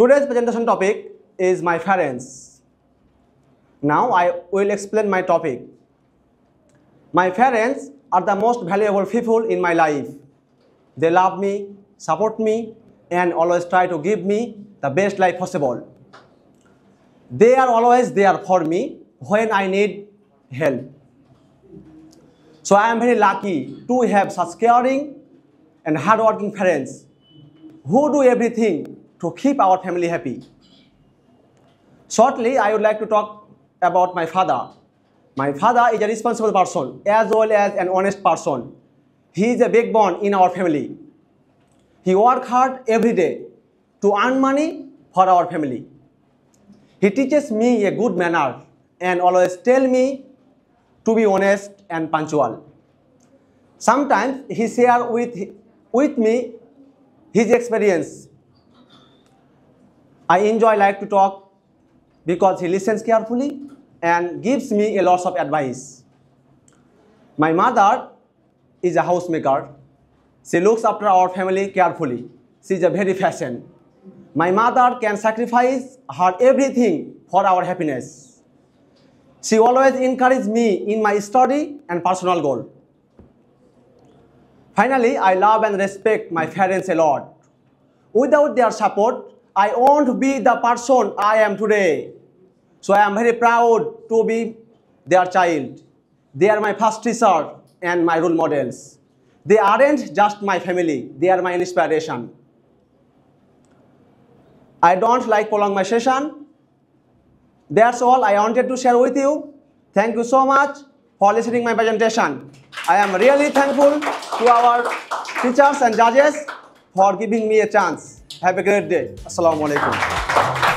Today's presentation topic is my parents. Now I will explain my topic. My parents are the most valuable people in my life. They love me, support me, and always try to give me the best life possible. They are always there for me when I need help. So I am very lucky to have such caring and hardworking parents who do everything to keep our family happy. Shortly, I would like to talk about my father. My father is a responsible person as well as an honest person. He is a backbone in our family. He works hard every day to earn money for our family. He teaches me a good manner and always tells me to be honest and punctual. Sometimes he shares with me his experience. I like to talk because he listens carefully and gives me a lot of advice. My mother is a housemaker. She looks after our family carefully. She is a very patient. My mother can sacrifice her everything for our happiness. She always encourages me in my study and personal goal. Finally, I love and respect my parents a lot. Without their support, I won't be the person I am today. So I am very proud to be their child. They are my first teacher and my role models. They aren't just my family, they are my inspiration. I don't like prolong my session. That's all I wanted to share with you. Thank you so much for listening my presentation. I am really thankful to our teachers and judges for giving me a chance. Have a great day. Assalamu alaikum.